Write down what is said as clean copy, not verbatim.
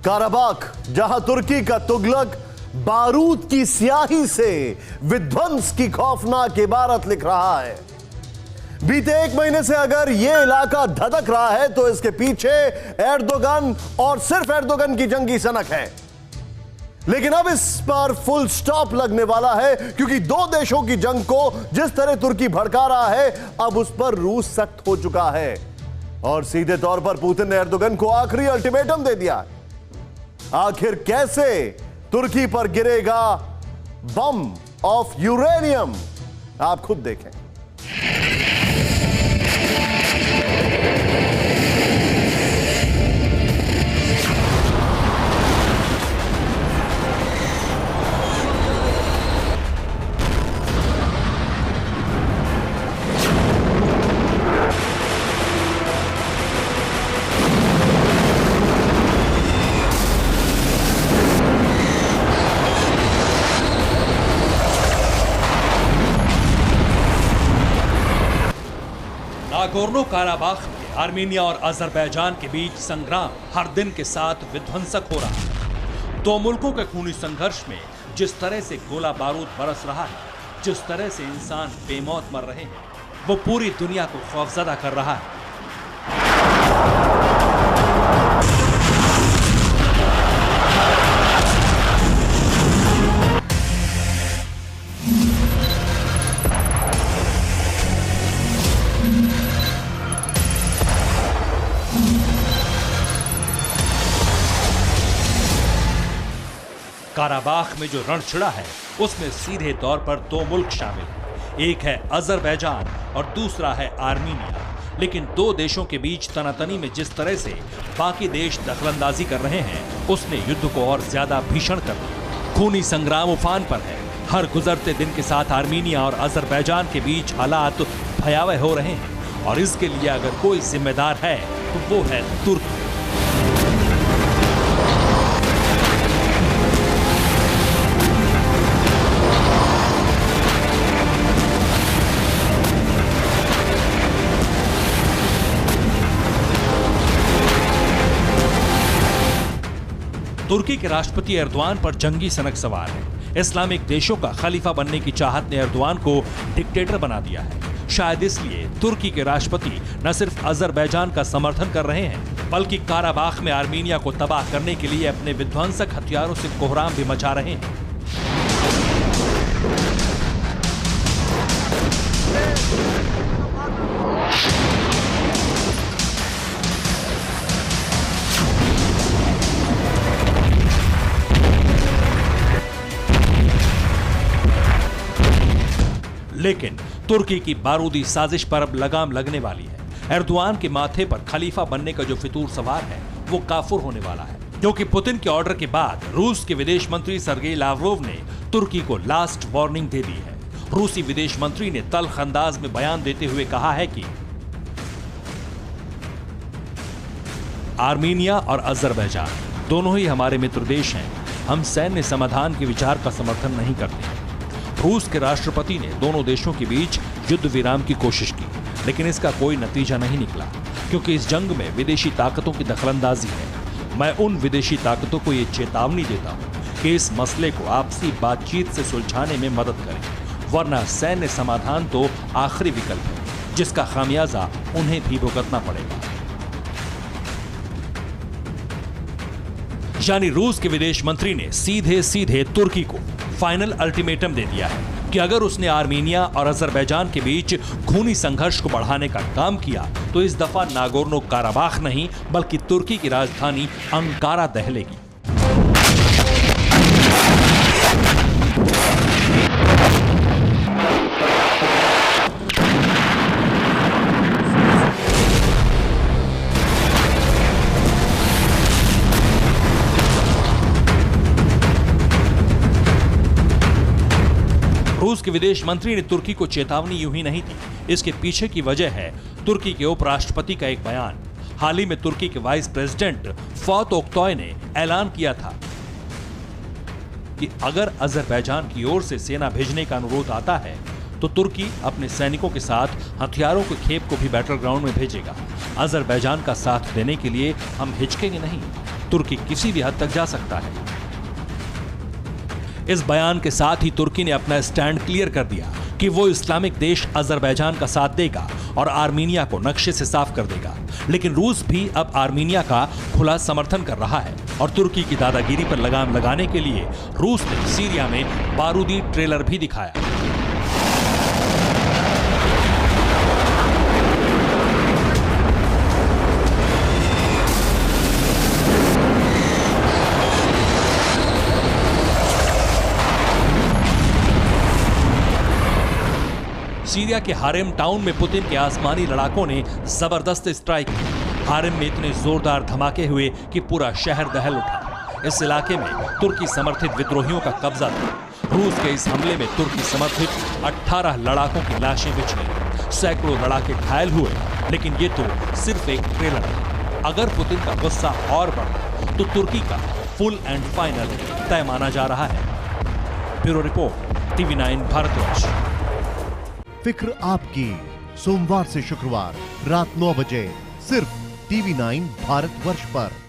Karabakh, जहां तुर्की का तुगलक बारूद की स्याही से विध्वंस की खौफनाक इबारत लिख रहा है। बीते 1 महीने से अगर यह इलाका धधक रहा है तो इसके पीछे एर्दोगन और सिर्फ एर्दोगन की जंगी सनक है। लेकिन अब इस पर फुल स्टॉप लगने वाला है, क्योंकि दो देशों की जंग को जिस तरह तुर्की भड़का रहा है, अब उस पर रूस सख्त हो चुका है और सीधे तौर पर पुतिन ने एर्दोगन को आखिरी अल्टीमेटम दे दिया। आखिर कैसे तुर्की पर गिरेगा बम ऑफ यूरेनियम, आप खुद देखें। नागोर्नो काराबाख में आर्मीनिया और अजरबैजान के बीच संग्राम हर दिन के साथ विध्वंसक हो रहा है। दो मुल्कों के खूनी संघर्ष में जिस तरह से गोला बारूद बरस रहा है, जिस तरह से इंसान बेमौत मर रहे हैं, वो पूरी दुनिया को खौफजदा कर रहा है। काराबाख में जो रण छिड़ा है उसमें सीधे तौर पर दो मुल्क शामिल हैं। एक है अजरबैजान और दूसरा है आर्मीनिया। लेकिन दो देशों के बीच तनातनी में जिस तरह से बाकी देश दखलंदाजी कर रहे हैं, उसने युद्ध को और ज्यादा भीषण कर दिया। खूनी संग्राम उफान पर है। हर गुजरते दिन के साथ आर्मीनिया और अजरबैजान के बीच हालात भयावह हो रहे हैं और इसके लिए अगर कोई जिम्मेदार है तो वो है तुर्की। तुर्की के राष्ट्रपति एर्दोआन पर जंगी सनक सवार है। इस्लामिक देशों का खलीफा बनने की चाहत ने एर्दोआन को डिक्टेटर बना दिया है। शायद इसलिए तुर्की के राष्ट्रपति न सिर्फ अजरबैजान का समर्थन कर रहे हैं, बल्कि काराबाख में आर्मीनिया को तबाह करने के लिए अपने विध्वंसक हथियारों से कोहराम भी मचा रहे हैं। लेकिन तुर्की की बारूदी साजिश पर अब लगाम लगने वाली है। एर्दोआन के माथे पर खलीफा बनने का जो फितूर सवार है वो काफुर होने वाला है, क्योंकि पुतिन के ऑर्डर के बाद रूस के विदेश मंत्री सर्गेई लावरोव ने तुर्की को लास्ट वार्निंग दे दी है। रूसी विदेश मंत्री ने तल्ख अंदाज में बयान देते हुए कहा है कि आर्मीनिया और अजरबैजान दोनों ही हमारे मित्र देश हैं। हम सैन्य समाधान के विचार का समर्थन नहीं करते। रूस के राष्ट्रपति ने दोनों देशों के बीच युद्ध विराम की कोशिश की, लेकिन इसका कोई नतीजा नहीं निकला, क्योंकि इस जंग में विदेशी ताकतों की दखलंदाजी है। मैं उन विदेशी ताकतों को ये चेतावनी देता हूं कि इस मसले को आपसी बातचीत से सुलझाने में मदद करें, वरना सैन्य समाधान तो आखिरी विकल्प है, जिसका खामियाजा उन्हें भी भुगतना पड़ेगा। यानी रूस के विदेश मंत्री ने सीधे सीधे तुर्की को फाइनल अल्टीमेटम दे दिया है कि अगर उसने आर्मीनिया और अजरबैजान के बीच खूनी संघर्ष को बढ़ाने का काम किया तो इस दफा नागोर्नो काराबाख नहीं, बल्कि तुर्की की राजधानी अंकारा दहलेगी। रूस के विदेश मंत्री ने तुर्की को चेतावनी यूं ही नहीं दी। इसके पीछे की वजह है तुर्की के उपराष्ट्रपति का एक बयान। हाल ही में तुर्की के वाइस प्रेसिडेंट फौत ओक्तॉय ने ऐलान किया था कि अगर अजरबैजान की ओर से सेना भेजने का अनुरोध आता है तो तुर्की अपने सैनिकों के साथ हथियारों के खेप को भी बैटल ग्राउंड में भेजेगा। अजरबैजान का साथ देने के लिए हम हिचकेंगे नहीं। तुर्की किसी भी हद तक जा सकता है। इस बयान के साथ ही तुर्की ने अपना स्टैंड क्लियर कर दिया कि वो इस्लामिक देश अजरबैजान का साथ देगा और आर्मीनिया को नक्शे से साफ कर देगा। लेकिन रूस भी अब आर्मीनिया का खुला समर्थन कर रहा है और तुर्की की दादागिरी पर लगाम लगाने के लिए रूस ने सीरिया में बारूदी ट्रेलर भी दिखाया। सीरिया के हारेम टाउन में पुतिन के आसमानी लड़ाकों ने जबरदस्त स्ट्राइक की। हारेम में इतने जोरदार धमाके हुए कि पूरा शहर दहल उठा। इस इलाके में तुर्की समर्थित विद्रोहियों का कब्जा था। रूस के इस हमले में तुर्की समर्थित 18 लड़ाकों की लाशें बिछ गईं। सैकड़ों लड़ाके घायल हुए, लेकिन ये तो सिर्फ एक ट्रेलर है। अगर पुतिन का गुस्सा और बढ़ा तो तुर्की का फुल एंड फाइनल तय माना जा रहा है। Bureau report, TV9 Bharatvarsh. फिक्र आपकी, सोमवार से शुक्रवार रात 9 बजे सिर्फ TV9 भारतवर्ष पर।